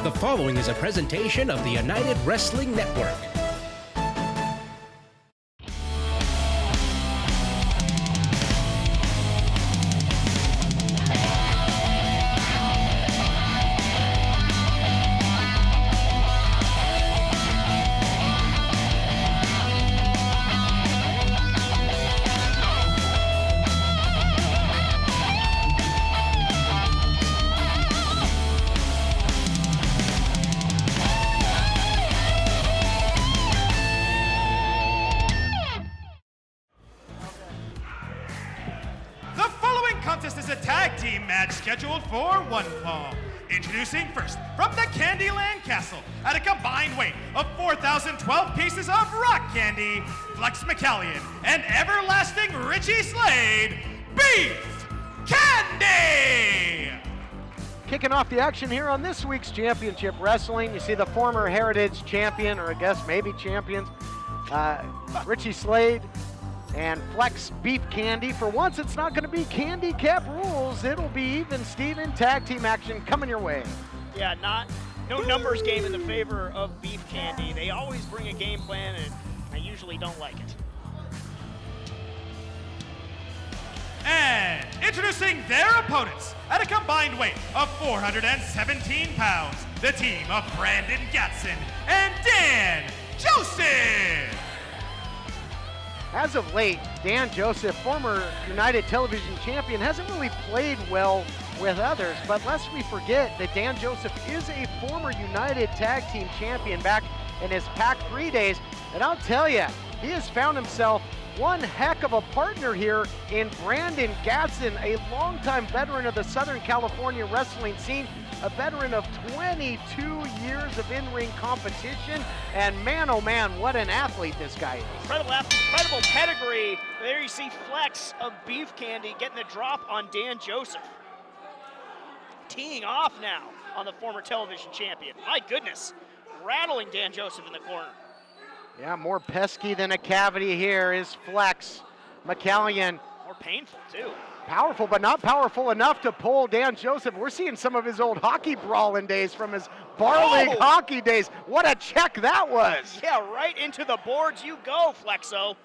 The following is a presentation of the United Wrestling Network. Scheduled for one fall. Introducing first, from the Candyland Castle, at a combined weight of 4,012 pieces of rock candy, Flex McCallum and everlasting Richie Slade, Beef Candy! Kicking off the action here on this week's Championship Wrestling, you see the former Heritage Champion, or I guess maybe champions, Richie Slade and Flex Beef Candy. For once, it's not going to be candy cap rules. It'll be even Steven tag team action coming your way. Yeah, no numbers game in the favor of Beef Candy. They always bring a game plan, and I usually don't like it. And introducing their opponents at a combined weight of 417 pounds, the team of Brandon Gatson and Dan Joseph. As of late, Dan Joseph, former United Television champion, hasn't really played well with others, but lest we forget that Dan Joseph is a former United Tag Team champion back in his Pac 3 days, and I'll tell you, he has found himself one heck of a partner here in Brandon Gatson, a longtime veteran of the Southern California wrestling scene, a veteran of 22 years of in-ring competition, and man, oh man, what an athlete this guy is. Incredible pedigree. There you see Flex of Beef Candy getting the drop on Dan Joseph. Teeing off now on the former television champion. My goodness, rattling Dan Joseph in the corner. Yeah, more pesky than a cavity here is Flex. McCallum. More painful too. Powerful, but not powerful enough to pull Dan Joseph. We're seeing some of his old hockey brawling days from his bar league hockey days. What a check that was. Yeah, right into the boards you go, Flexo.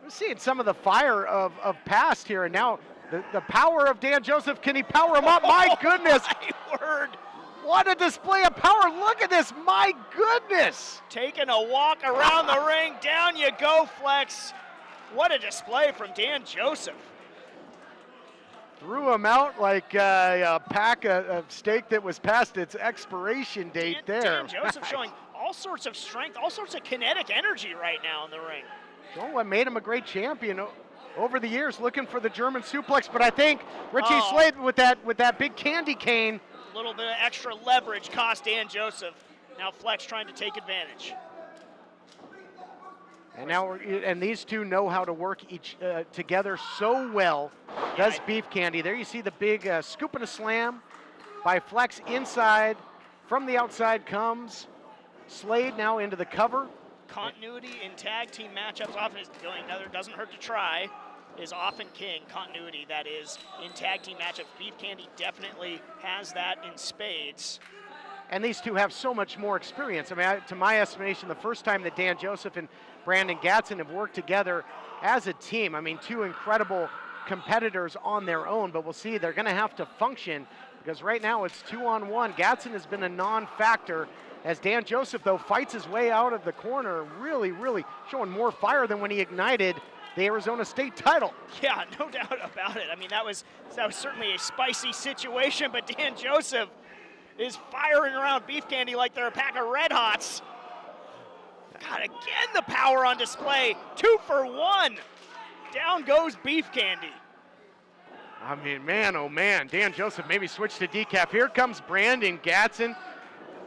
We're seeing some of the fire of past here, and now the power of Dan Joseph. Can he power him up? My goodness. My word. What a display of power. Look at this. My goodness. Taking a walk around the ring. Down you go, Flex. What a display from Dan Joseph. Threw him out like a pack of steak that was past its expiration date there. Dan Joseph showing all sorts of strength, all sorts of kinetic energy right now in the ring. Showing what made him a great champion over the years, looking for the German suplex, but I think Richie Slade with that big candy cane. A little bit of extra leverage cost Dan Joseph. Now Flex trying to take advantage. And these two know how to work each together so well. Does Beef Candy. There you see the big scoop and a slam by Flex inside. From the outside comes Slade now into the cover. Continuity in tag team matchups often is going another, doesn't hurt to try, is often king. Continuity, that is, in tag team matchups. Beef Candy definitely has that in spades. And these two have so much more experience. I mean, to my estimation, the first time that Dan Joseph and Brandon Gatson have worked together as a team. I mean, two incredible competitors on their own, but we'll see they're going to have to function because right now it's 2-on-1. Gatson has been a non-factor as Dan Joseph, though, fights his way out of the corner, really, really showing more fire than when he ignited the Arizona State title. Yeah, no doubt about it. I mean, that was certainly a spicy situation, but Dan Joseph is firing around Beef Candy like they're a pack of Red Hots. God, again, the power on display. 2 for 1. Down goes Beef Candy. I mean, man, oh man. Dan Joseph maybe switched to decaf. Here comes Brandon Gatson.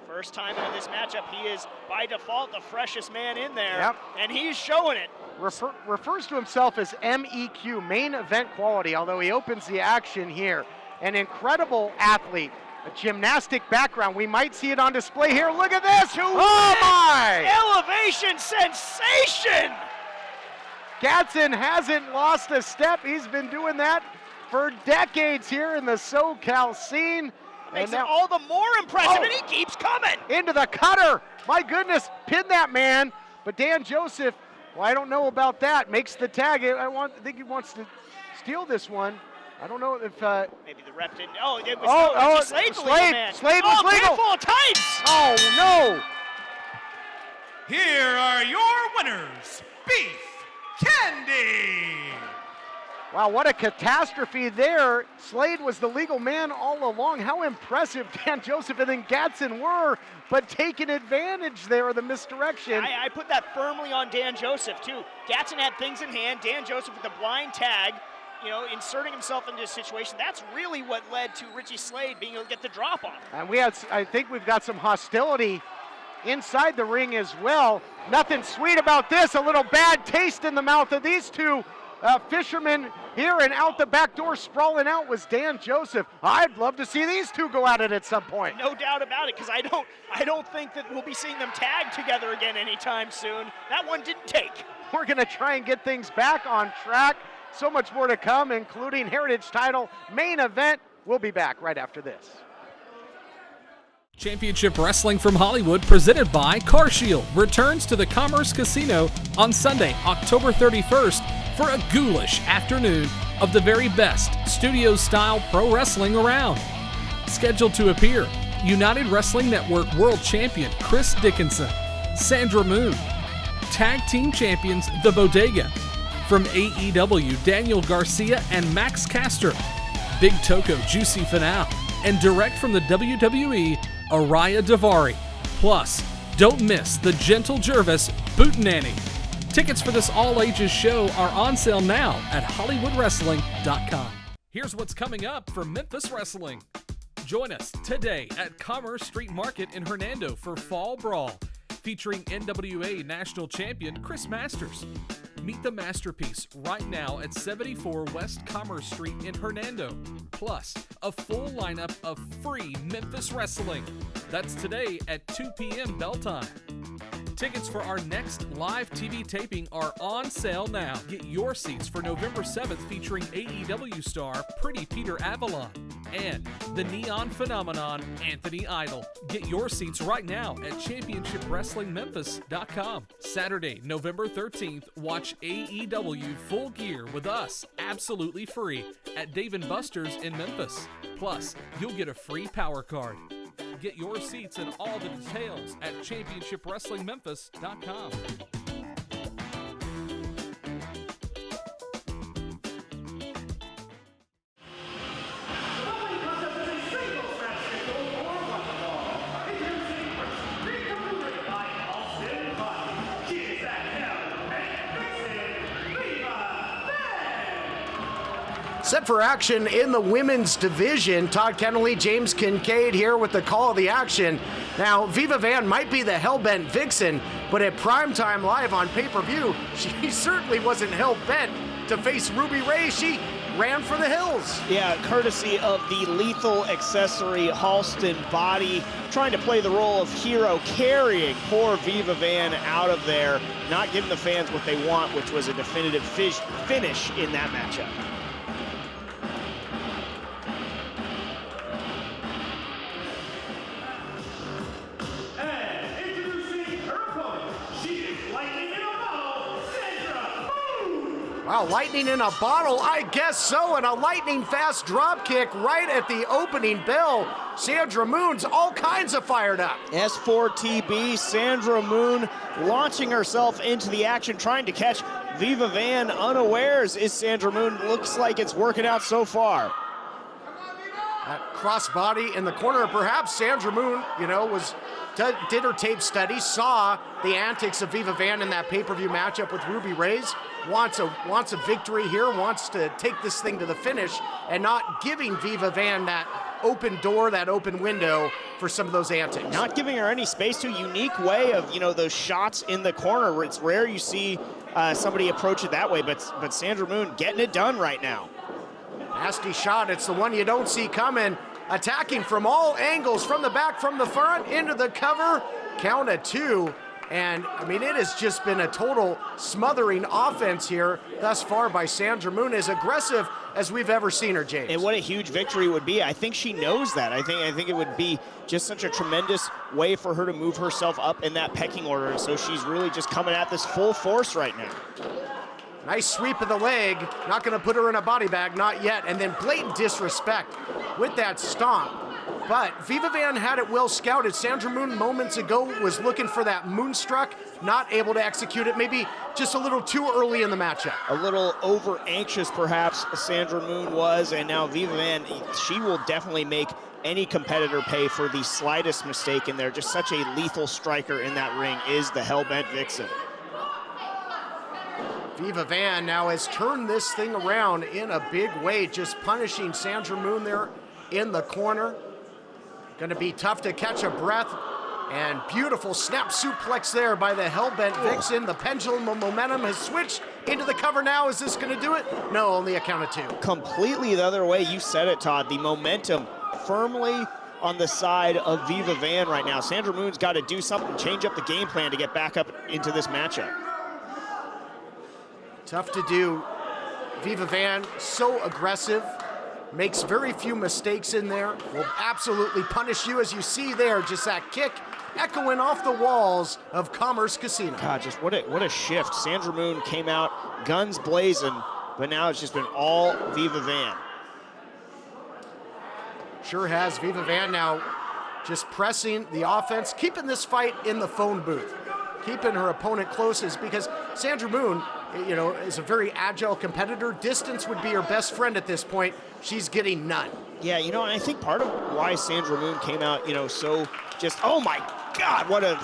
First time in this matchup, he is by default the freshest man in there. Yep. And he's showing it. Refers to himself as MEQ, main event quality, although he opens the action here. An incredible athlete. A gymnastic background. We might see it on display here. Look at this. Oh my! Elevation sensation! Gatson hasn't lost a step. He's been doing that for decades here in the SoCal scene. Makes it all the more impressive, and he keeps coming. Into the cutter. My goodness, pin that man. But Dan Joseph, well, I don't know about that. Makes the tag. I think he wants to steal this one. I don't know if... Maybe the ref didn't... Oh, it was Slade was legal. Full of tights. Oh, no. Here are your winners, Beef Candy. Wow, what a catastrophe there. Slade was the legal man all along. How impressive Dan Joseph and then Gatson were, but taking advantage there of the misdirection. I put that firmly on Dan Joseph, too. Gatson had things in hand. Dan Joseph with the blind tag, inserting himself into a situation. That's really what led to Richie Slade being able to get the drop on him. And I think we've got some hostility inside the ring as well. Nothing sweet about this. A little bad taste in the mouth of these two fishermen here, and out the back door sprawling out was Dan Joseph. I'd love to see these two go at it at some point. No doubt about it, because I don't think that we'll be seeing them tag together again anytime soon. That one didn't take. We're going to try and get things back on track. So much more to come, including Heritage title main event. We'll be back right after this. Championship Wrestling from Hollywood, presented by CarShield, returns to the Commerce Casino on Sunday, October 31st for a ghoulish afternoon of the very best studio-style pro wrestling around. Scheduled to appear, United Wrestling Network World Champion Chris Dickinson, Sandra Moone, Tag Team Champions The Bodega, from AEW Daniel Garcia and Max Caster, Big Toko Juicy Finale, and direct from the WWE, Araya Davari. Plus, don't miss the Gentle Jervis Boot Nanny. Tickets for this all-ages show are on sale now at HollywoodWrestling.com. Here's what's coming up for Memphis Wrestling. Join us today at Commerce Street Market in Hernando for Fall Brawl, featuring NWA National Champion Chris Masters. Meet the Masterpiece right now at 74 West Commerce Street in Hernando. Plus, a full lineup of free Memphis wrestling. That's today at 2 p.m. bell time. Tickets for our next live TV taping are on sale now. Get your seats for November 7th featuring AEW star Pretty Peter Avalon and the Neon Phenomenon Anthony Idol. Get your seats right now at ChampionshipWrestlingMemphis.com. Saturday, November 13th, watch AEW Full Gear with us absolutely free at Dave & Buster's in Memphis. Plus, you'll get a free power card. Get your seats and all the details at ChampionshipWrestlingMemphis.com. Set for action in the women's division. Todd Kennelly, James Kincaid here with the call of the action. Now, Viva Van might be the hellbent vixen, but at primetime live on pay-per-view, she certainly wasn't hell-bent to face Ruby Ray. She ran for the hills. Yeah, courtesy of the lethal accessory Halston Boddy, trying to play the role of hero, carrying poor Viva Van out of there, not giving the fans what they want, which was a definitive finish in that matchup. Wow, lightning in a bottle, I guess so, and a lightning fast drop kick right at the opening bell. Sandra Moone's all kinds of fired up. S4TB, Sandra Moone launching herself into the action, trying to catch Viva Van unawares. Is Sandra Moone, looks like it's working out so far. That crossbody in the corner, perhaps Sandra Moone, did her tape study, saw the antics of Viva Van in that pay-per-view matchup with Ruby Rays, wants a victory here, wants to take this thing to the finish, and not giving Viva Van that open door, that open window for some of those antics. Not giving her any space. To a unique way of, those shots in the corner. It's rare you see somebody approach it that way, but Sandra Moone getting it done right now. Nasty shot, it's the one you don't see coming. Attacking from all angles, from the back, from the front, into the cover. Count of two. And, it has just been a total smothering offense here thus far by Sandra Moone, as aggressive as we've ever seen her, James. And what a huge victory it would be. I think she knows that. I think it would be just such a tremendous way for her to move herself up in that pecking order. And so she's really just coming at this full force right now. Nice sweep of the leg. Not going to put her in a body bag, not yet. And then blatant disrespect with that stomp. But Viva Van had it well scouted. Sandra Moone moments ago was looking for that moonstruck, not able to execute it. Maybe just a little too early in the matchup. A little over anxious perhaps Sandra Moone was, and now Viva Van, she will definitely make any competitor pay for the slightest mistake in there. Just such a lethal striker in that ring is the Hellbent Vixen. Viva Van now has turned this thing around in a big way, just punishing Sandra Moone there in the corner. Going to be tough to catch a breath. And beautiful snap suplex there by the Hellbent Vixen. The pendulum of momentum has switched into the cover now. Is this going to do it? No, only a count of 2. Completely the other way. You said it, Todd. The momentum firmly on the side of Viva Van right now. Sandra Moone's got to do something, change up the game plan to get back up into this matchup. Tough to do. Viva Van, so aggressive. Makes very few mistakes in there. Will absolutely punish you, as you see there. Just that kick echoing off the walls of Commerce Casino. God, just what a shift. Sandra Moone came out guns blazing, but now it's just been all Viva Van. Sure has. Viva Van now just pressing the offense, keeping this fight in the phone booth, keeping her opponent closest, because Sandra Moone, you know, is a very agile competitor. Distance would be her best friend at this point. She's getting none. Yeah, you know, and I think part of why Sandra Moone came out, you know, so just, oh my God, what a,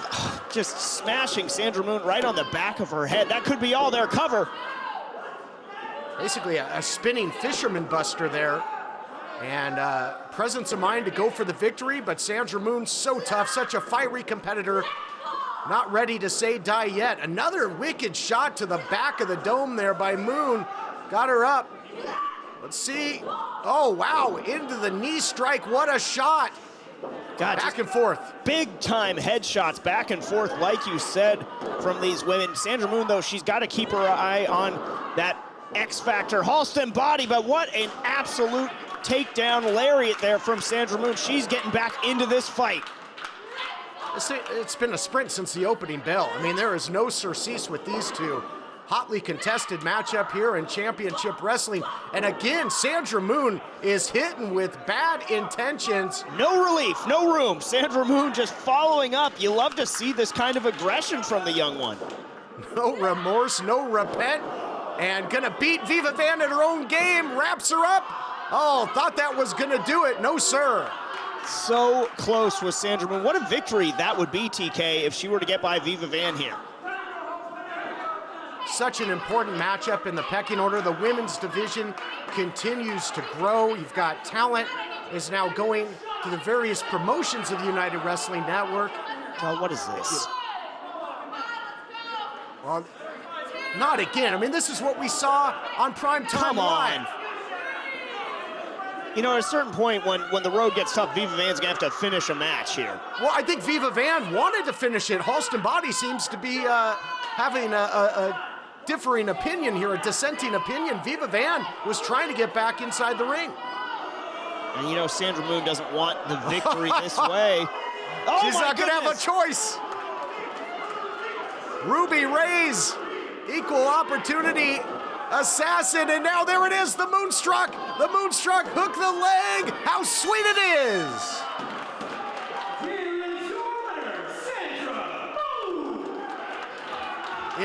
just smashing Sandra Moone right on the back of her head. That could be all their cover. Basically a spinning fisherman buster there. And presence of mind to go for the victory, but Sandra Moone so tough, such a fiery competitor. Not ready to say die yet. Another wicked shot to the back of the dome there by Moone. Got her up. Let's see. Oh, wow, into the knee strike. What a shot. God, back and forth. Big time headshots back and forth, like you said, from these women. Sandra Moone, though, she's got to keep her eye on that X Factor Halston body, but what an absolute takedown lariat there from Sandra Moone. She's getting back into this fight. It's been a sprint since the opening bell. I mean, there is no surcease with these two. Hotly contested matchup here in championship wrestling. And again, Sandra Moone is hitting with bad intentions. No relief, no room. Sandra Moone just following up. You love to see this kind of aggression from the young one. No remorse, no repent. And gonna beat Viva Van at her own game. Wraps her up. Oh, thought that was gonna do it. No, sir. So close with Sandra Moone. What a victory that would be, TK, if she were to get by Viva Van here. Such an important matchup in the pecking order. The women's division continues to grow. You've got talent is now going to the various promotions of the United Wrestling Network. Well, what is this? Well, not again. I mean, this is what we saw on Prime Time Come on. Live. You know, at a certain point, when the road gets tough, Viva Van's gonna have to finish a match here. Well, I think Viva Van wanted to finish it. Halston Boddy seems to be having a differing opinion here, a dissenting opinion. Viva Van was trying to get back inside the ring. And you know, Sandra Moone doesn't want the victory this way. Oh, she's not gonna have a choice. Ruby Ray's equal opportunity assassin, and now there it is, the Moonstruck. The Moonstruck, hook the leg. How sweet it is.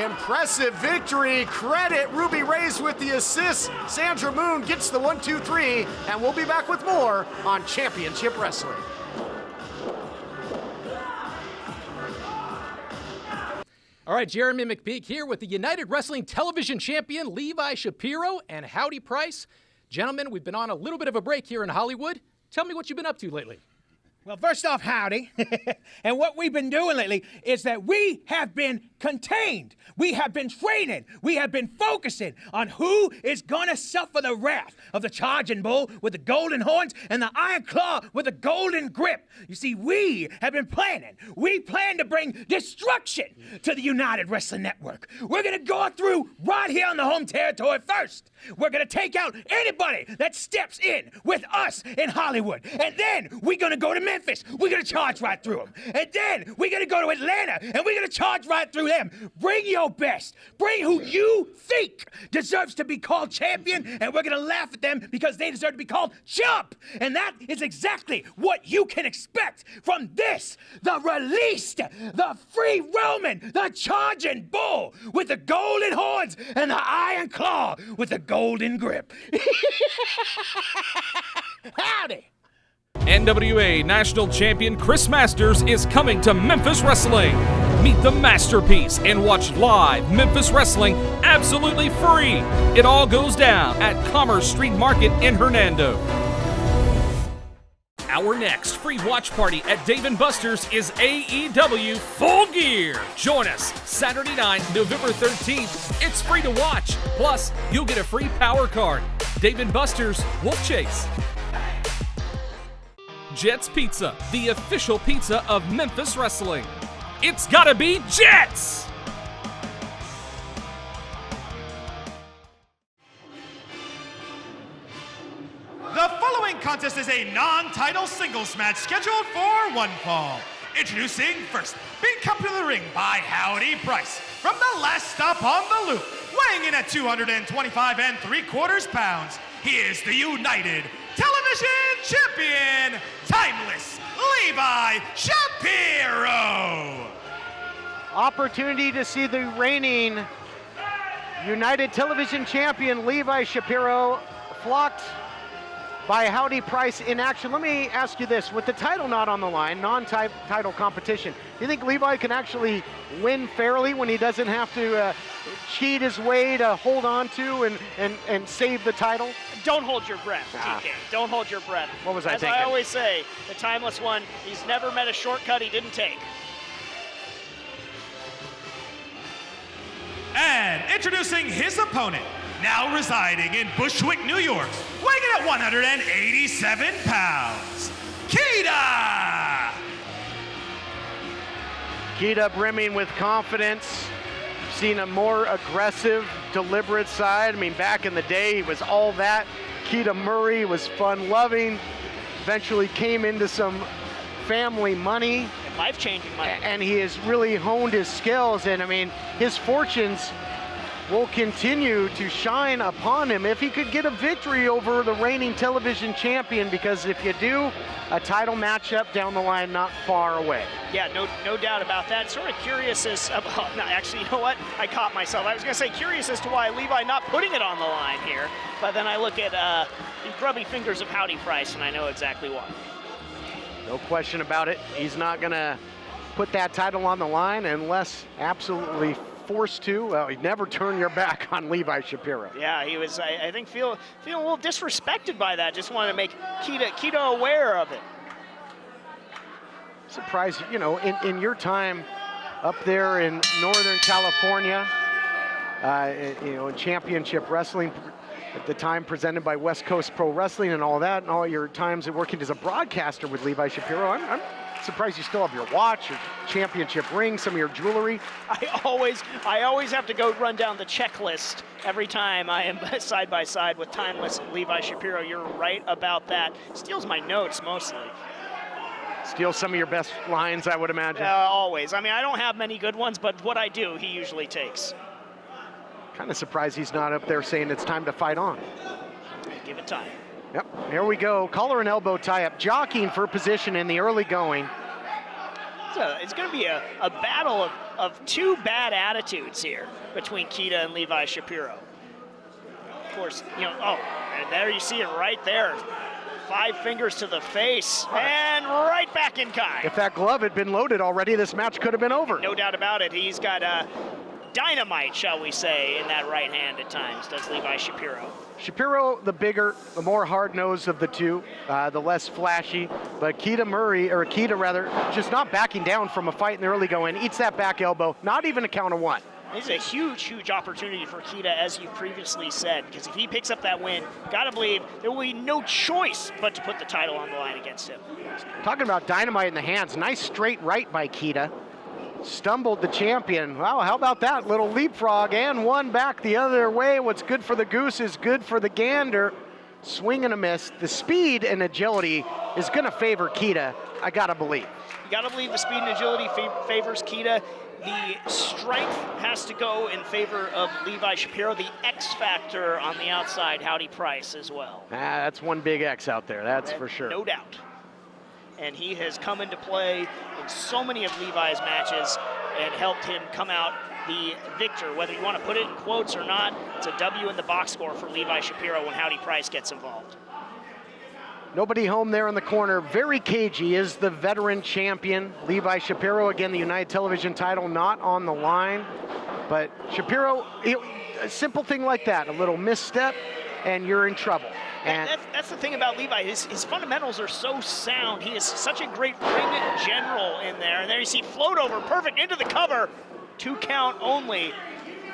Impressive victory. Credit Ruby Ray's with the assist. Sandra Moone gets the 1, 2, 3, and we'll be back with more on Championship Wrestling. All right, Jeremy McPeak here with the United Wrestling Television Champion Levi Shapiro and Howdy Price. Gentlemen, we've been on a little bit of a break here in Hollywood. Tell me what you've been up to lately. Well, first off, howdy. And what we've been doing lately is that we have been contained. We have been training. We have been focusing on who is going to suffer the wrath of the charging bull with the golden horns and the iron claw with the golden grip. You see, we have been planning. We plan to bring destruction to the United Wrestling Network. We're going to go through right here on the home territory first. We're going to take out anybody that steps in with us in Hollywood. And then we're going to go to Memphis. We're going to charge right through them. And then we're going to go to Atlanta, and we're going to charge right through them. Bring your best. Bring who you think deserves to be called champion, and we're going to laugh at them because they deserve to be called chump. And that is exactly what you can expect from this, the released, the free roaming, the charging bull with the golden horns and the iron claw with the golden grip. Howdy! NWA National Champion Chris Masters is coming to Memphis Wrestling. Meet the masterpiece and watch live Memphis Wrestling absolutely free. It all goes down at Commerce Street Market in Hernando. Our next free watch party at Dave & Buster's is AEW Full Gear. Join us Saturday night, November 13th. It's free to watch. Plus, you'll get a free power card. Dave & Buster's Wolf Chase. Jets Pizza, the official pizza of Memphis Wrestling. It's gotta be Jets! The following contest is a non-title singles match scheduled for one fall. Introducing first, being come to the ring by Howdy Price from the last stop on the loop, weighing in at 225 3/4 pounds. He is the United Television Champion, Timeless Levi Shapiro. Opportunity to see the reigning United Television Champion Levi Shapiro flocked by Howdy Price in action. Let me ask you this, with the title not on the line, non-title competition, do you think Levi can actually win fairly when he doesn't have to cheat his way to hold on to and save the title? Don't hold your breath, TK. Don't hold your breath. What was I thinking? As I always say, the Timeless One, he's never met a shortcut he didn't take. And introducing his opponent, now residing in Bushwick, New York, weighing in at 187 pounds, Keita! Keita brimming with confidence, seen a more aggressive, deliberate side. I mean, back in the day, he was all that. Keita Murray was fun-loving, eventually came into some family money. Life-changing money. And he has really honed his skills, and I mean, his fortunes will continue to shine upon him if he could get a victory over the reigning television champion, because if you do, a title matchup down the line not far away. Yeah, no doubt about that. Sort of curious as, well, no, actually, you know what? I caught myself. I was going to say curious as to why Levi not putting it on the line here, but then I look at the grubby fingers of Howdy Price, and I know exactly why. No question about it. He's not going to put that title on the line unless absolutely forced to. Well, he'd never turn your back on Levi Shapiro. Yeah, he was, I think, feeling a little disrespected by that. Just wanted to make Keita aware of it. Surprised, you know, in your time up there in Northern California, you know, in championship wrestling, at the time presented by West Coast Pro Wrestling and all that, and all your times working as a broadcaster with Levi Shapiro, I'm surprised you still have your watch, your championship ring, some of your jewelry. I always have to go run down the checklist every time I am side by side with Timeless Levi Shapiro. You're right about that. Steals my notes mostly. Steals some of your best lines, I would imagine. Always. I mean, I don't have many good ones, but what I do, he usually takes. Kind of surprised he's not up there saying it's time to fight on. Give it time. Yep, here we go. Collar and elbow tie-up, jockeying for position in the early going. It's going to be a battle of two bad attitudes here between Keita and Levi Shapiro. Of course, you know, and there you see it right there. 5 fingers to the face, and right back in kind. If that glove had been loaded already, this match could have been over. No doubt about it. He's got dynamite, shall we say, in that right hand at times, does Levi Shapiro. Shapiro, the bigger, the more hard-nosed of the two, the less flashy. But Keita, just not backing down from a fight in the early going, eats that back elbow, not even a count of one. This is a huge, huge opportunity for Keita, as you previously said, because if he picks up that win, gotta believe there will be no choice but to put the title on the line against him. Talking about dynamite in the hands, nice straight right by Keita. Stumbled the champion. Wow, how about that little leapfrog and one back the other way. What's good for the goose is good for the gander. Swing and a miss. The speed and agility is going to favor Keita, I got to believe. You got to believe the speed and agility favors Keita. The strength has to go in favor of Levi Shapiro. The X factor on the outside, Howdy Price as well. That's one big X out there, that's for sure. No doubt. And he has come into play in so many of Levi's matches and helped him come out the victor. Whether you want to put it in quotes or not, it's a W in the box score for Levi Shapiro when Howdy Price gets involved. Nobody home there in the corner. Very cagey is the veteran champion. Levi Shapiro, again, the United Television title not on the line. But Shapiro, a simple thing like that, a little misstep, and you're in trouble. And that's the thing about Levi. His fundamentals are so sound. He is such a great ring general in there. And there you see float over, perfect, into the cover. 2 count only.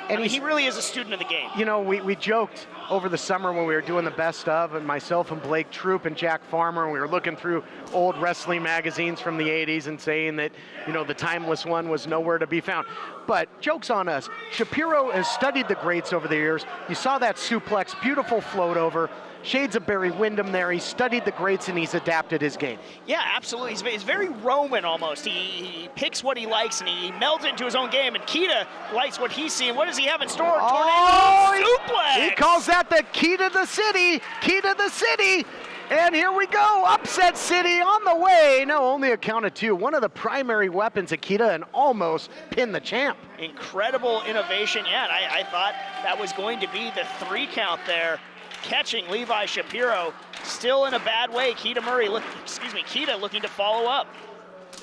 And he really is a student of the game. You know, we joked over the summer when we were doing the best of, and myself and Blake Troop and Jack Farmer, and we were looking through old wrestling magazines from the 80s and saying that, you know, the timeless one was nowhere to be found. But joke's on us. Shapiro has studied the greats over the years. You saw that suplex, beautiful float over. Shades of Barry Windham there. He studied the greats and he's adapted his game. Yeah, absolutely. He's very Roman almost. He picks what he likes and he melds it into his own game. And Keita likes what he's seeing. What does he have in store? Tornado suplex! He calls that the key to the city. Key to the city. And here we go. Upset City on the way. No, only a count of 2. One of the primary weapons of Keita and almost pinned the champ. Incredible innovation. Yeah, and I thought that was going to be the 3 count there. Catching Levi Shapiro, still in a bad way. Keita looking to follow up.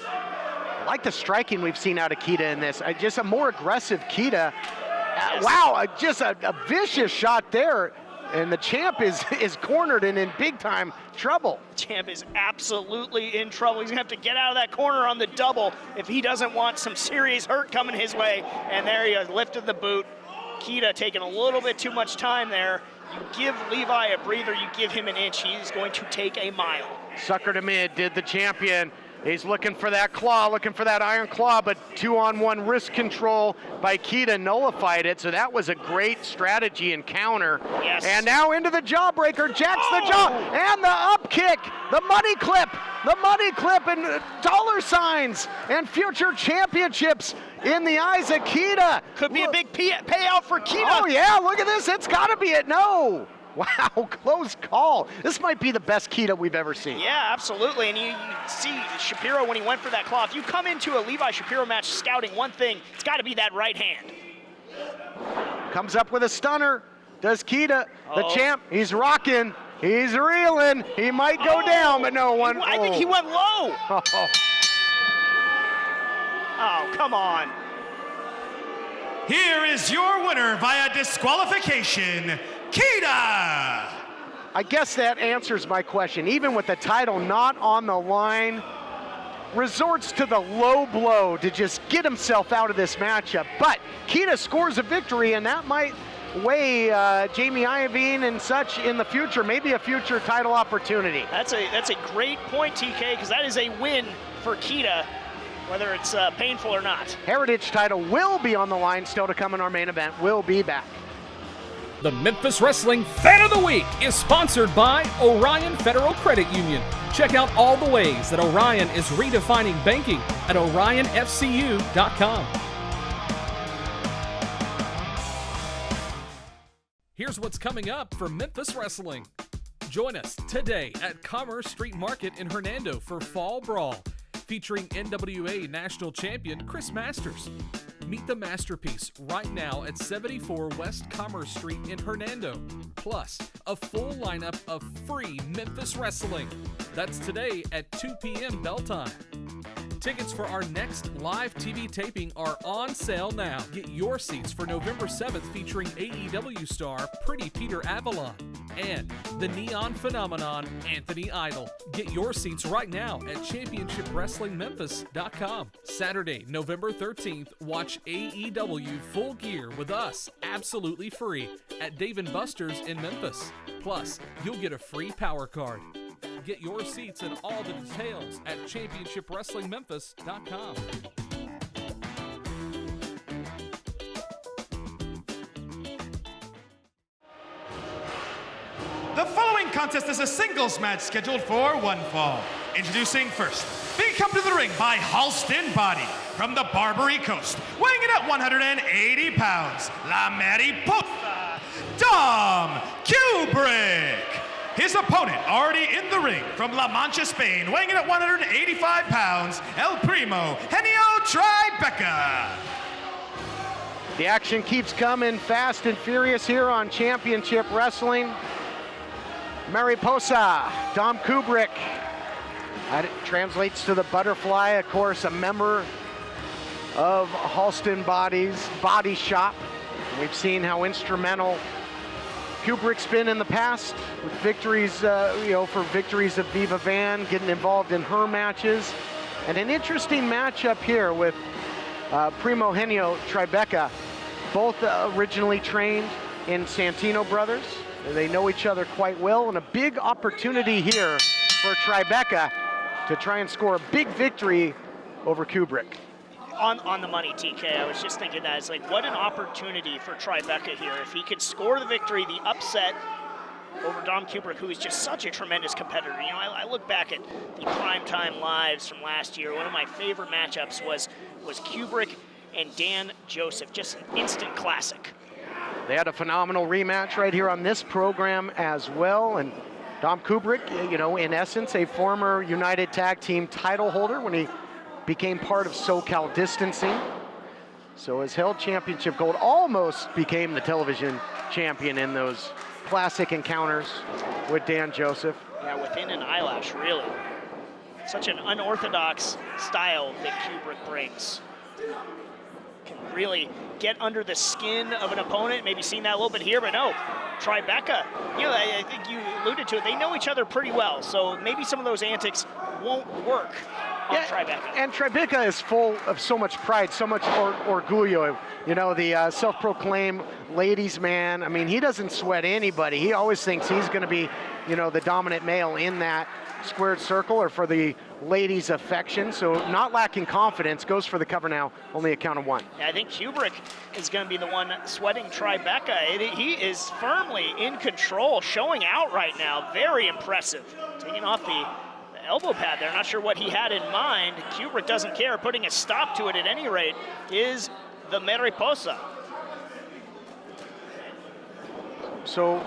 I like the striking we've seen out of Keita in this. Just a more aggressive Keita. Yes. Wow, just a vicious shot there. And the champ is cornered and in big time trouble. The champ is absolutely in trouble. He's gonna have to get out of that corner on the double if he doesn't want some serious hurt coming his way. And there he is, lifted the boot. Keita taking a little bit too much time there. You give Levi a breather, you give him an inch, he's going to take a mile. Sucker to mid, did the champion. He's looking for that claw, looking for that iron claw, but 2-on-1 wrist control by Keita nullified it, so that was a great strategy and counter. Yes. And now into the jawbreaker, jacks the jaw, and the up kick, the money clip, and dollar signs, and future championships in the eyes of Keita. Could be a big payout for Keita. Oh yeah, look at this, it's gotta be it, no. Wow, close call. This might be the best Keita we've ever seen. Yeah, absolutely. And you see Shapiro when he went for that claw. If you come into a Levi Shapiro match scouting one thing, it's got to be that right hand. Comes up with a stunner. Does Keita, the champ, he's rocking. He's reeling. He might go down, but no one. I think he went low. Oh, come on. Here is your winner via disqualification, Keita! I guess that answers my question. Even with the title not on the line, resorts to the low blow to just get himself out of this matchup. But Keita scores a victory, and that might weigh Jamie Iovine and such in the future, maybe a future title opportunity. That's a great point, TK, because that is a win for Keita, whether it's painful or not. Heritage title will be on the line still to come in our main event. We'll be back. The Memphis Wrestling Fan of the Week is sponsored by Orion Federal Credit Union. Check out all the ways that Orion is redefining banking at orionfcu.com. Here's what's coming up for Memphis Wrestling. Join us today at Commerce Street Market in Hernando for Fall Brawl, featuring NWA National Champion Chris Masters. Meet the Masterpiece right now at 74 West Commerce Street in Hernando. Plus, a full lineup of free Memphis wrestling. That's today at 2 p.m. bell time. Tickets for our next live TV taping are on sale now. Get your seats for November 7th featuring AEW star Pretty Peter Avalon and the Neon Phenomenon Anthony Idol. Get your seats right now at ChampionshipWrestlingMemphis.com. Saturday, November 13th, watch AEW Full Gear with us absolutely free at Dave & Buster's in Memphis. Plus, you'll get a free power card. Get your seats and all the details at ChampionshipWrestlingMemphis.com. The following contest is a singles match scheduled for one fall. Introducing first, being come to the ring by Halston Boddy from the Barbary Coast, weighing in at 180 pounds, La Mariposa, Dom Kubrick. His opponent already in the ring from La Mancha, Spain, weighing in at 185 pounds, El Primo, Genio, Tribeca. The action keeps coming fast and furious here on Championship Wrestling. Mariposa, Dom Kubrick. That translates to the butterfly, of course, a member of Halston Boddy's Body Shop. We've seen how instrumental Kubrick's been in the past with victories, for victories of Viva Van, getting involved in her matches. And an interesting matchup here with Primo, Genio, Tribeca, both originally trained in Santino Brothers. They know each other quite well, and a big opportunity here for Tribeca to try and score a big victory over Kubrick. On the money, TK. I was just thinking that. It's like, what an opportunity for Tribeca here. If he could score the victory, the upset over Dom Kubrick, who is just such a tremendous competitor. You know, I look back at the Primetime Lives from last year. One of my favorite matchups was Kubrick and Dan Joseph. Just an instant classic. They had a phenomenal rematch right here on this program as well. And Dom Kubrick, in essence, a former United Tag Team title holder when he became part of SoCal Distancing. So has held championship gold, almost became the television champion in those classic encounters with Dan Joseph. Yeah, within an eyelash, really. Such an unorthodox style that Kubrick brings. Can really get under the skin of an opponent. Maybe seen that a little bit here, but no. Tribeca, I think you alluded to it. They know each other pretty well, so maybe some of those antics won't work on Tribeca. And Tribeca is full of so much pride, so much orgullo. The self-proclaimed ladies' man. I mean, he doesn't sweat anybody. He always thinks he's going to be, the dominant male in that squared circle or for the ladies' affection. So not lacking confidence, goes for the cover now, only a count of one. Yeah, I think Kubrick is going to be the one sweating Tribeca. He is firmly in control, showing out right now. Very impressive. Taking off the elbow pad there. Not sure what he had in mind. Kubrick doesn't care. Putting a stop to it at any rate is the Mariposa. So,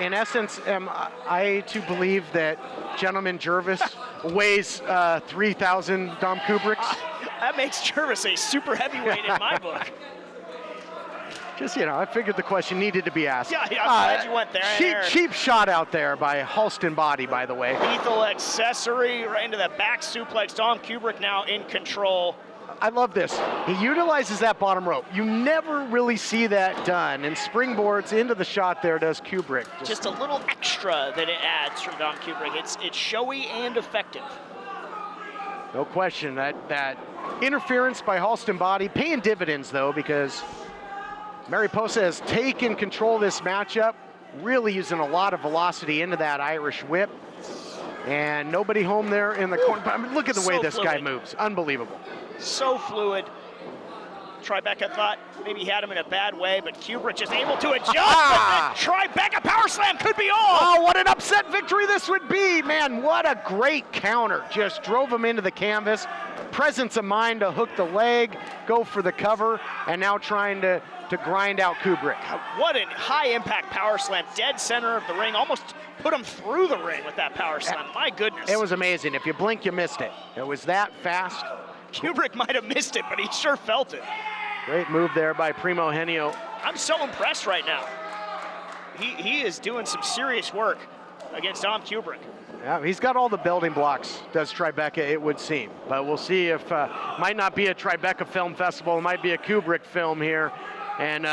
in essence, am I to believe that Gentleman Jervis weighs 3,000 Dom Kubricks? That makes Jervis a super heavyweight in my book. Just, I figured the question needed to be asked. Yeah, I'm glad you went there. Cheap shot out there by Halston Boddy, by the way. Lethal accessory right into the back suplex. Dom Kubrick now in control. I love this. He utilizes that bottom rope. You never really see that done. And springboards into the shot there does Kubrick. Just a little extra that it adds from Dom Kubrick. It's showy and effective. No question. That interference by Halston Boddy paying dividends, though, because Mariposa has taken control of this matchup, really using a lot of velocity into that Irish whip. And nobody home there in the corner. I mean, look at the way this guy moves. Unbelievable. So fluid. Tribeca thought maybe he had him in a bad way, but Kubrick just able to adjust. Tribeca power slam could be on. Oh, what an upset victory this would be. Man, what a great counter. Just drove him into the canvas. Presence of mind to hook the leg, go for the cover, and now trying to grind out Kubrick. What a high impact power slam. Dead center of the ring. Almost put him through the ring with that power slam. My goodness. It was amazing. If you blink, you missed it. It was that fast. Kubrick might have missed it, but he sure felt it. Great move there by Primo Genio. I'm so impressed right now. He is doing some serious work against Dom Kubrick. Yeah, he's got all the building blocks, does Tribeca, it would seem. But we'll see if, might not be a Tribeca film festival, it might be a Kubrick film here. And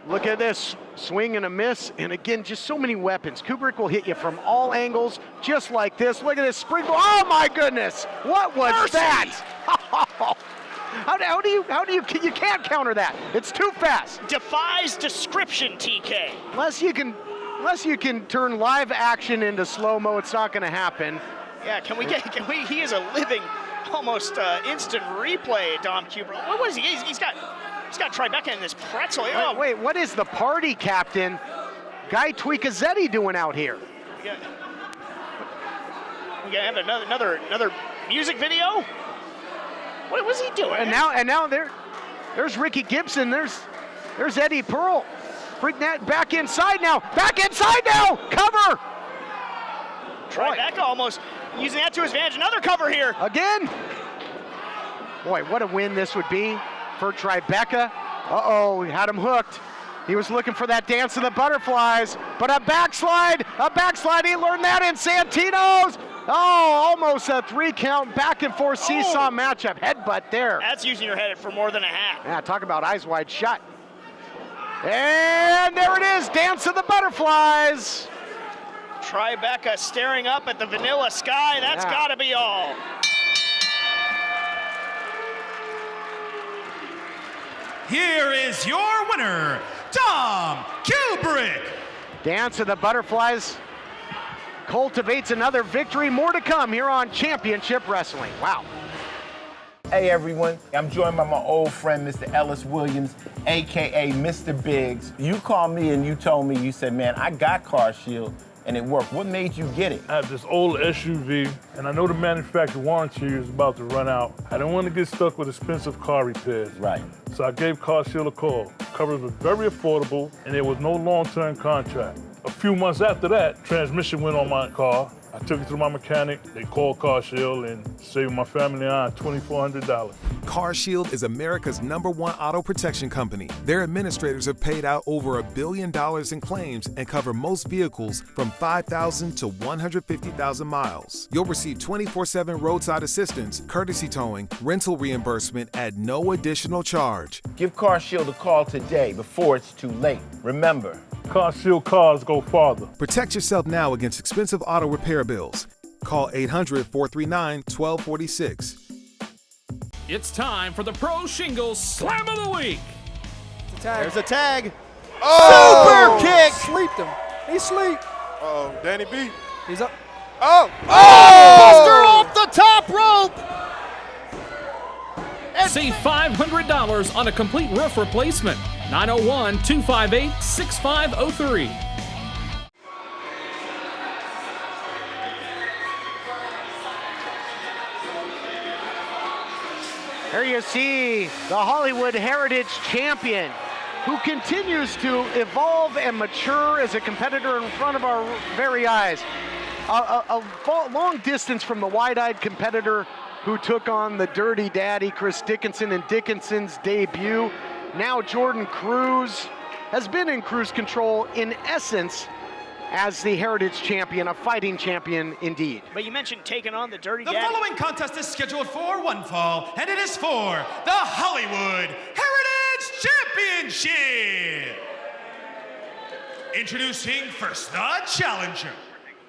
look at this, swing and a miss. And again, just so many weapons. Kubrick will hit you from all angles, just like this. Look at this springboard. Oh my goodness, what was Mercy. that? How do you can't counter that. It's too fast. Defies description, TK. Unless you can turn live action into slow-mo, it's not going to happen. Yeah, he is a living, almost instant replay, Dom Kubrick. What was he? He's got Tribeca in this pretzel. Oh. Wait, what is the party captain, Guy Tweakazetti, doing out here? We got another music video. What was he doing? And now there's Ricky Gibson. There's Eddie Pearl. Bring that back inside now. Cover. Tribeca almost using that to his advantage. Another cover here. Again. Boy, what a win this would be for Tribeca. Uh-oh, he had him hooked. He was looking for that dance of the butterflies, but a backslide. He learned that in Santino's. Oh, almost a 3 count back and forth seesaw matchup. Headbutt there. That's using your head for more than a half. Yeah, talk about eyes wide shut. And there it is, dance of the butterflies. Tribeca staring up at the vanilla sky. That's gotta be all. Here is your winner, Dom Kubrick. Dance of the butterflies cultivates another victory. More to come here on Championship Wrestling. Wow. Hey everyone, I'm joined by my old friend, Mr. Ellis Williams, AKA Mr. Biggs. You called me and you told me, you said, man, I got Car Shield and it worked. What made you get it? I have this old SUV and I know the manufacturer warranty is about to run out. I didn't want to get stuck with expensive car repairs. Right. So I gave Car Shield a call. Coverage was very affordable and there was no long-term contract. A few months after that, transmission went on my car. I took it to my mechanic, they called Car Shield and saved my family and I $2,400. Car Shield is America's #1 auto protection company. Their administrators have paid out over $1 billion in claims and cover most vehicles from 5,000 to 150,000 miles. You'll receive 24/7 roadside assistance, courtesy towing, rental reimbursement at no additional charge. Give Car Shield a call today before it's too late. Remember, Car Shield cars go farther. Protect yourself now against expensive auto repair bills. Call 800-439-1246. It's time for the Pro Shingles Slam of the Week. There's a tag. Oh! Super kick. Sleeped him. He sleep. Oh, Danny B. He's up. Oh! Buster off the top rope. Save $500 on a complete roof replacement. 901-258-6503. Here you see the Hollywood Heritage Champion, who continues to evolve and mature as a competitor in front of our very eyes. A long distance from the wide-eyed competitor who took on the Dirty Daddy, Chris Dickinson, in Dickinson's debut. Now Jordan Cruz has been in cruise control in essence as the Heritage Champion, a fighting champion indeed. But you mentioned taking on the Dirty The Daddy. following contest is scheduled for one fall, and it is for the Hollywood Heritage Championship. Introducing first, the challenger.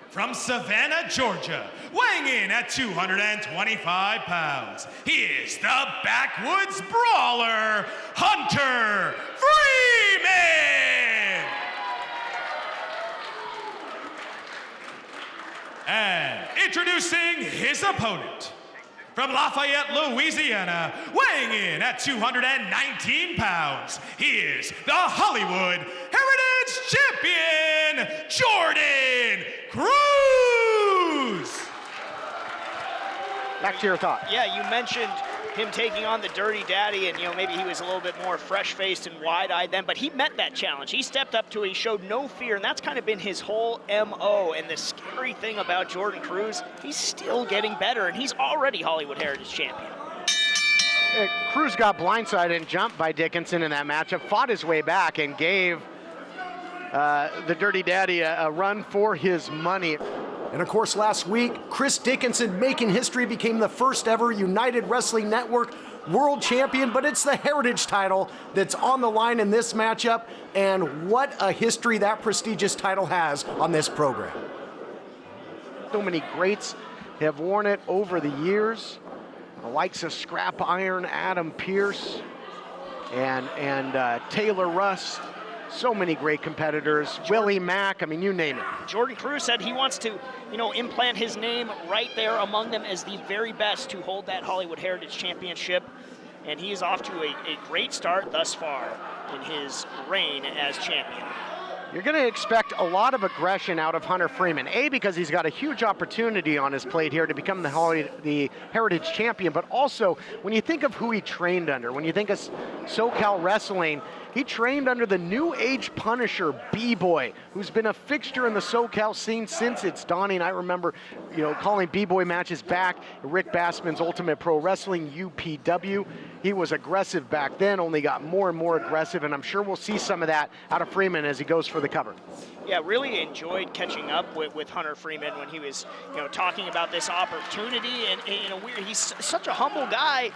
From Savannah, Georgia, weighing in at 225 pounds, he is the backwoods brawler, Hunter Freeman! And introducing his opponent, from Lafayette, Louisiana, weighing in at 219 pounds, he is the Hollywood Heritage Champion, Jordan Cruz! Back to your thought. Yeah, you mentioned him taking on the Dirty Daddy, and maybe he was a little bit more fresh-faced and wide-eyed then, but he met that challenge. He stepped up to it, he showed no fear, and that's kind of been his whole MO. And the scary thing about Jordan Cruz, he's still getting better, and he's already Hollywood Heritage Champion. Cruz got blindsided and jumped by Dickinson in that matchup, fought his way back and gave the Dirty Daddy a run for his money. And of course, last week, Chris Dickinson, making history, became the first ever United Wrestling Network world champion, but it's the Heritage title that's on the line in this matchup, and what a history that prestigious title has on this program. So many greats have worn it over the years, the likes of Scrap Iron, Adam Pearce, and Taylor Russ. So many great competitors. Willie Mack, I mean, you name it. Jordan Cruz said he wants to, implant his name right there among them as the very best to hold that Hollywood Heritage Championship. And he is off to a great start thus far in his reign as champion. You're going to expect a lot of aggression out of Hunter Freeman. A, because he's got a huge opportunity on his plate here to become the Heritage Champion, but also when you think of who he trained under, when you think of SoCal Wrestling, he trained under the New Age Punisher, B-Boy, who's been a fixture in the SoCal scene since its dawning. I remember, calling B-Boy matches back at Rick Bassman's Ultimate Pro Wrestling, UPW. He was aggressive back then, only got more and more aggressive, and I'm sure we'll see some of that out of Freeman as he goes for the cover. Yeah, really enjoyed catching up with Hunter Freeman when he was, talking about this opportunity. And he's such a humble guy.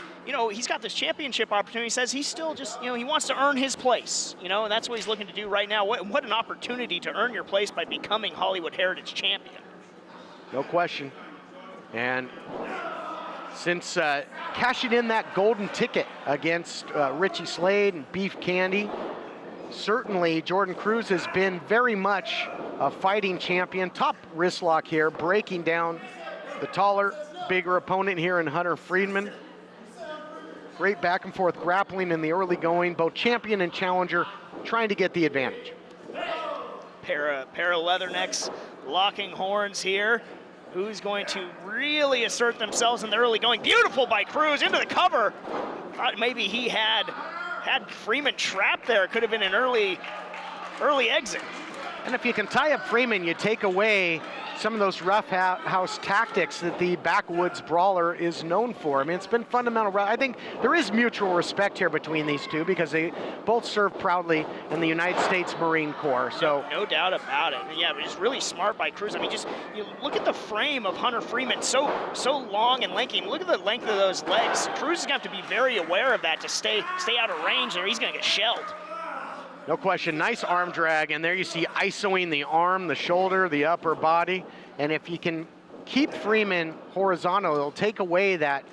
He's got this championship opportunity. He says he's still just, he wants to earn his place. And that's what he's looking to do right now. What an opportunity to earn your place by becoming Hollywood Heritage Champion. No question. And since cashing in that golden ticket against Richie Slade and Beef Candy, certainly Jordan Cruz has been very much a fighting champion. Top wrist lock here, breaking down the taller, bigger opponent here in Hunter Freeman. Great back and forth grappling in the early going, both champion and challenger trying to get the advantage. Pair of leathernecks locking horns here. Who's going to really assert themselves in the early going? Beautiful by Cruz into the cover. Thought maybe he had Freeman trapped there. Could have been an early exit. And if you can tie up Freeman, you take away some of those rough house tactics that the backwoods brawler is known for. I mean, it's been fundamental. I think there is mutual respect here between these two because they both serve proudly in the United States Marine Corps. So no doubt about it. Yeah, but it's really smart by Cruz. I mean, just look at the frame of Hunter Freeman, so long and lanky. Look at the length of those legs. Cruz is going to have to be very aware of that to stay out of range, or he's going to get shelled. No question, nice arm drag, and there you see isoing the arm, the shoulder, the upper body, and if you can keep Freeman horizontal, it'll take away that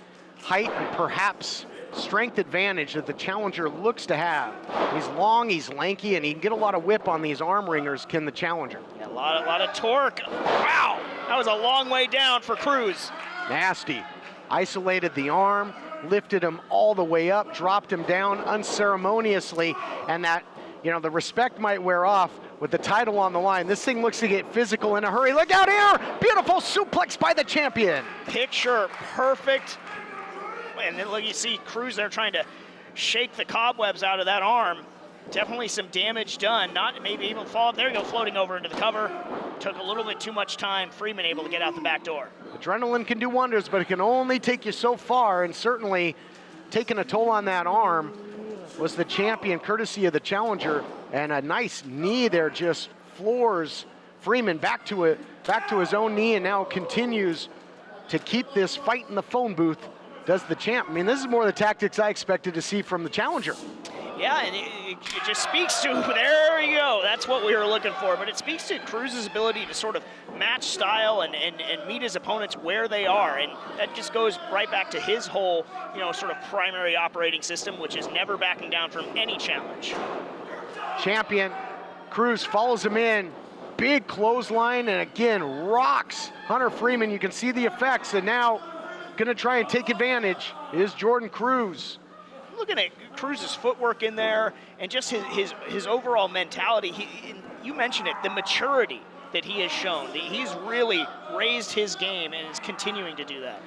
height and perhaps strength advantage that the challenger looks to have. He's long, he's lanky, and he can get a lot of whip on these arm ringers, can the challenger. Yeah, a lot of torque. Wow, that was a long way down for Cruz. Nasty. Isolated the arm, lifted him all the way up, dropped him down unceremoniously, and that, the respect might wear off with the title on the line. This thing looks to get physical in a hurry. Look out here! Beautiful suplex by the champion. Picture perfect. And then look, you see Cruz there trying to shake the cobwebs out of that arm. Definitely some damage done. Not maybe even fall. There you go, floating over into the cover. Took a little bit too much time. Freeman able to get out the back door. Adrenaline can do wonders, but it can only take you so far, and certainly taking a toll on that arm was the champion, courtesy of the challenger, and a nice knee there just floors Freeman back to his own knee, and now continues to keep this fight in the phone booth. Does the champ. I mean, this is more the tactics I expected to see from the challenger. Yeah, and it just speaks to, there you go, that's what we were looking for, but it speaks to Cruz's ability to sort of match style and meet his opponents where they are, and that just goes right back to his whole, sort of primary operating system, which is never backing down from any challenge. Champion, Cruz follows him in, big clothesline, and again, rocks Hunter Freeman. You can see the effects, and now gonna try and take advantage is Jordan Cruz. Looking at Cruz's footwork in there and just his overall mentality. You mentioned it, the maturity that he has shown. He's really raised his game and is continuing to do that.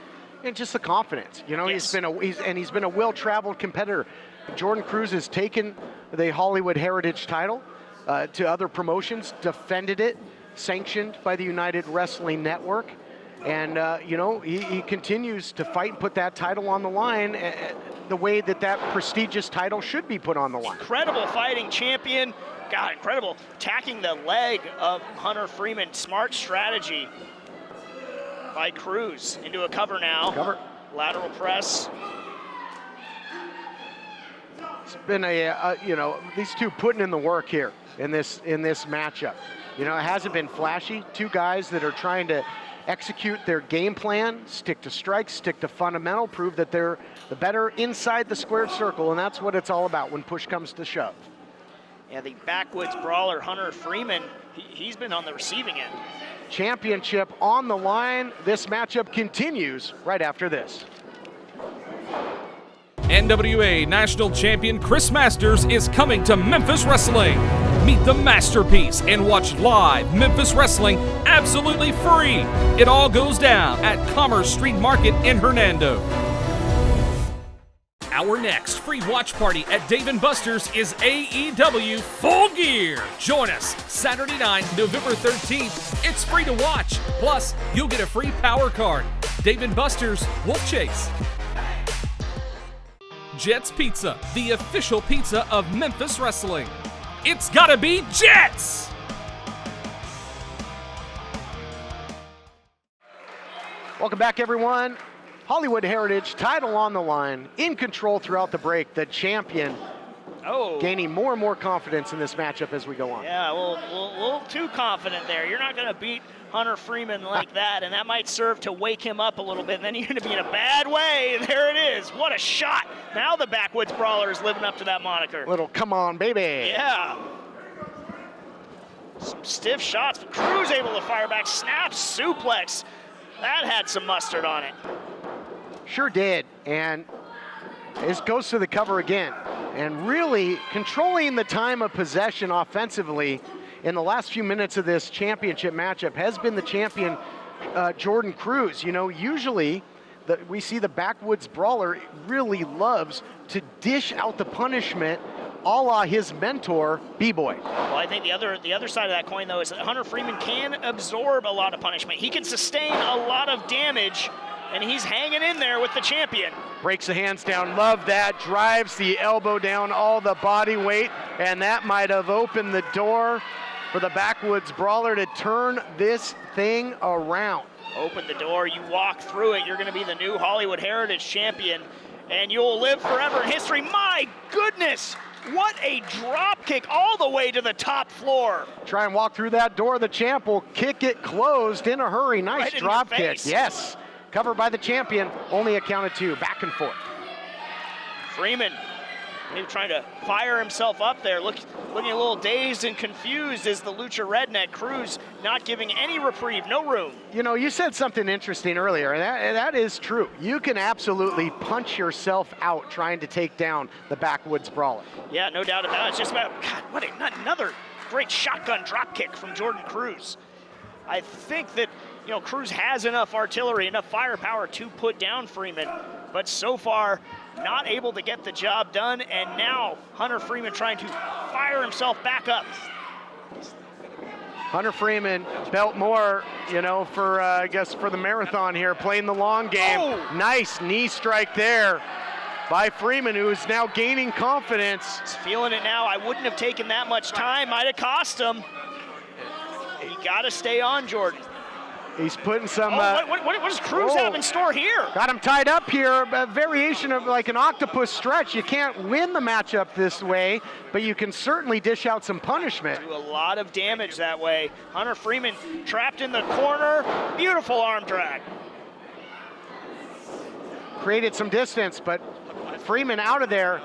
And just the confidence. Yes. He's been a well-traveled competitor. Jordan Cruz has taken the Hollywood Heritage title to other promotions, defended it, sanctioned by the United Wrestling Network. And, he continues to fight and put that title on the line the way that prestigious title should be put on the line. Incredible fighting champion. God, incredible. Attacking the leg of Hunter Freeman. Smart strategy by Cruz. Into a cover now. Cover. Lateral press. It's been these two putting in the work here in this matchup. It hasn't been flashy. Two guys that are trying to execute their game plan, stick to strikes, stick to fundamental, prove that they're the better inside the squared circle, and that's what it's all about when push comes to shove. Yeah, the backwoods brawler Hunter Freeman, he's been on the receiving end. Championship on the line. This matchup continues right after this. NWA National Champion Chris Masters is coming to Memphis Wrestling. Meet the masterpiece and watch live Memphis Wrestling absolutely free. It all goes down at Commerce Street Market in Hernando. Our next free watch party at Dave & Buster's is AEW Full Gear. Join us Saturday night, November 13th. It's free to watch. Plus, you'll get a free power card. Dave & Buster's Wolf Chase. Jets Pizza, the official pizza of Memphis Wrestling. It's gotta be Jets! Welcome back, everyone. Hollywood Heritage title on the line, in control throughout the break. The champion gaining more and more confidence in this matchup as we go on. Yeah, a little too confident there. You're not going to beat Hunter Freeman like that, and that might serve to wake him up a little bit, and then you're going to be in a bad way. There it is. What a shot. Now the backwoods brawler is living up to that moniker. Little come on, baby. Yeah. Some stiff shots. Cruz able to fire back. Snap suplex. That had some mustard on it. Sure did, and this goes to the cover again. And really controlling the time of possession offensively in the last few minutes of this championship matchup has been the champion, Jordan Cruz. Usually we see the backwoods brawler really loves to dish out the punishment a la his mentor, B-Boy. Well, I think the other side of that coin, though, is that Hunter Freeman can absorb a lot of punishment. He can sustain a lot of damage, and he's hanging in there with the champion. Breaks the hands down, love that, drives the elbow down, all the body weight, and that might have opened the door for the backwoods brawler to turn this thing around. Open the door, you walk through it, you're going to be the new Hollywood Heritage champion, and you'll live forever in history. My goodness! What a drop kick all the way to the top floor. Try and walk through that door. The champ will kick it closed in a hurry. Nice Right drop kick. Yes. Covered by the champion. Only a count of two. Back and forth. Freeman maybe trying to fire himself up there. Looking a little dazed and confused as the Lucha Redneck. Cruz not giving any reprieve. No room. You said something interesting earlier, and that is true. You can absolutely punch yourself out trying to take down the backwoods brawler. Yeah, no doubt about it. It's just about, God, what another great shotgun drop kick from Jordan Cruz. I think that, Cruz has enough artillery, enough firepower to put down Freeman, but so far not able to get the job done, and now Hunter Freeman trying to fire himself back up. Hunter Freeman, belt more, for for the marathon here, playing the long game. Oh. Nice knee strike there by Freeman, who is now gaining confidence. He's feeling it now. I wouldn't have taken that much time. Might have cost him. You got to stay on, Jordan. He's putting some... what does Cruz have in store here? Got him tied up here. A variation of like an octopus stretch. You can't win the matchup this way, but you can certainly dish out some punishment. Do a lot of damage that way. Hunter Freeman trapped in the corner. Beautiful arm drag. Created some distance, but Freeman out of there.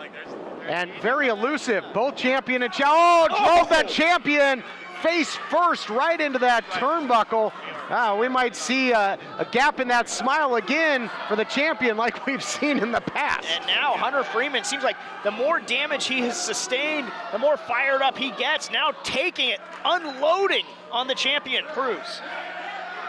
And very elusive. Both champion and drove that champion face first right into that turnbuckle. We might see a gap in that smile again for the champion like we've seen in the past. And now Hunter Freeman seems like the more damage he has sustained, the more fired up he gets. Now taking it, unloading on the champion, Cruz.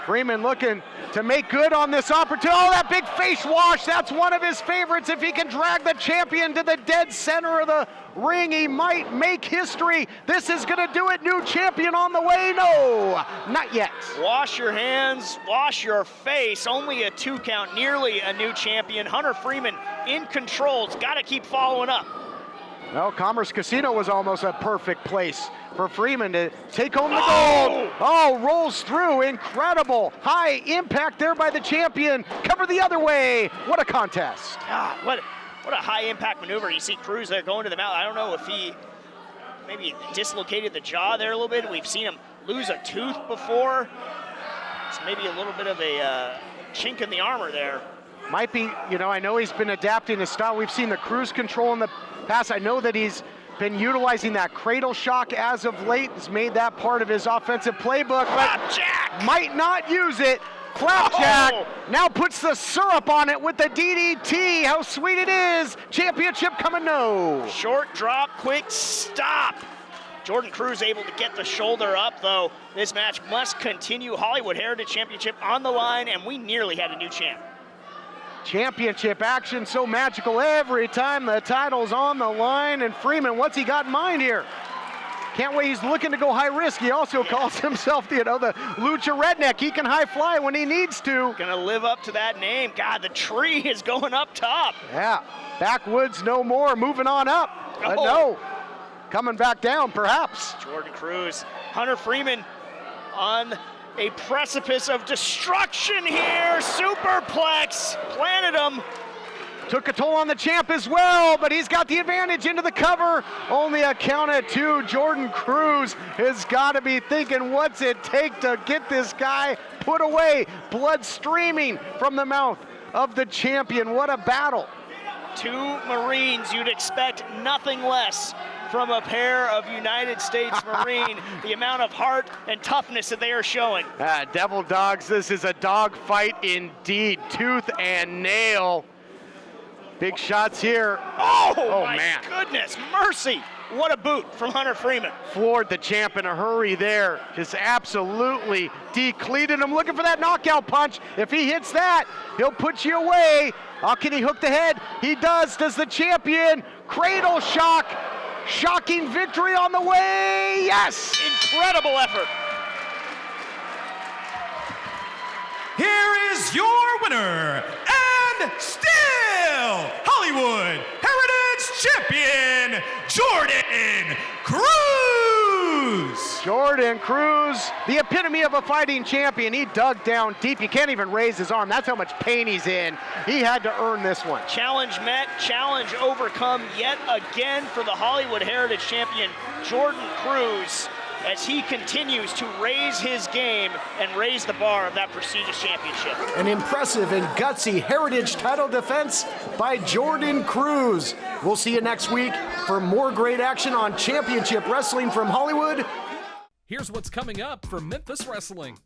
Freeman looking to make good on this opportunity. Oh, that big face wash. That's one of his favorites. If he can drag the champion to the dead center of the ring, he might make history. This is going to do it. New champion on the way. No, not yet. Wash your hands, wash your face. Only a 2 count, nearly a new champion. Hunter Freeman in control. Got to keep following up. Well, Commerce Casino was almost a perfect place for Freeman to take home the gold. Oh, rolls through. Incredible. High impact there by the champion. Cover the other way. What a contest. God, what a high impact maneuver. You see Cruz there going to the mouth. I don't know if he maybe dislocated the jaw there a little bit. We've seen him lose a tooth before. It's maybe a little bit of a chink in the armor there. Might be, I know he's been adapting his style. We've seen the cruise control in the past. I know that he's been utilizing that cradle shock as of late. Has made that part of his offensive playbook, but might not use it. Flapjack now puts the syrup on it with the DDT. How sweet it is. Championship coming no. Short drop, quick stop. Jordan Cruz able to get the shoulder up, though. This match must continue. Hollywood Heritage Championship on the line, and we nearly had a new champ. Championship action so magical every time the title's on the line. And Freeman, what's he got in mind here? Can't wait, he's looking to go high risk. He also calls himself, the Lucha Redneck. He can high fly when he needs to. Gonna live up to that name. God, the tree is going up top. Yeah, backwoods no more, moving on up. But no, coming back down perhaps. Jordan Cruz, Hunter Freeman on a precipice of destruction here. Superplex, planted him. Took a toll on the champ as well, but he's got the advantage into the cover. Only a count at 2. Jordan Cruz has got to be thinking, what's it take to get this guy put away? Blood streaming from the mouth of the champion. What a battle. 2 Marines, you'd expect nothing less from a pair of United States Marine, the amount of heart and toughness that they are showing. Devil Dogs, this is a dog fight indeed, tooth and nail. Big shots here. Oh my man. Goodness, mercy. What a boot from Hunter Freeman. Floored the champ in a hurry there. Just absolutely decleated him, looking for that knockout punch. If he hits that, he'll put you away. Oh, can he hook the head? He does the champion. Cradle shock. Shocking victory on the way, yes! Incredible effort. Here is your winner, and still Hollywood Heritage Champion, Jordan Cruz! Jordan Cruz, the epitome of a fighting champion. He dug down deep. He can't even raise his arm. That's how much pain he's in. He had to earn this one. Challenge met, challenge overcome yet again for the Hollywood Heritage Champion, Jordan Cruz, as he continues to raise his game and raise the bar of that prestigious championship. An impressive and gutsy Heritage title defense by Jordan Cruz. We'll see you next week for more great action on Championship Wrestling from Hollywood. Here's what's coming up for Memphis Wrestling.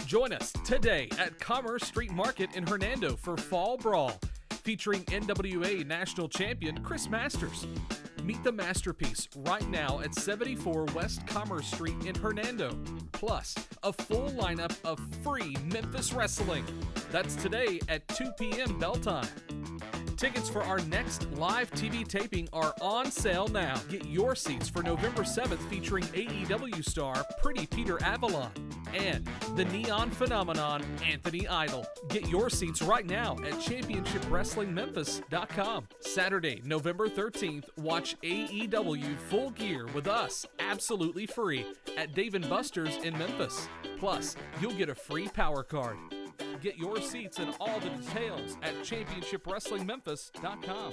Join us today at Commerce Street Market in Hernando for Fall Brawl, featuring NWA National Champion Chris Masters. Meet the Masterpiece right now at 74 West Commerce Street in Hernando. Plus, a full lineup of free Memphis Wrestling. That's today at 2 p.m. bell time. Tickets for our next live TV taping are on sale now. Get your seats for November 7th featuring AEW star Pretty Peter Avalon and the Neon Phenomenon Anthony Idol. Get your seats right now at ChampionshipWrestlingMemphis.com. Saturday, November 13th, watch AEW Full Gear with us absolutely free at Dave & Buster's in Memphis. Plus, you'll get a free power card. Get your seats and all the details at ChampionshipWrestlingMemphis.com.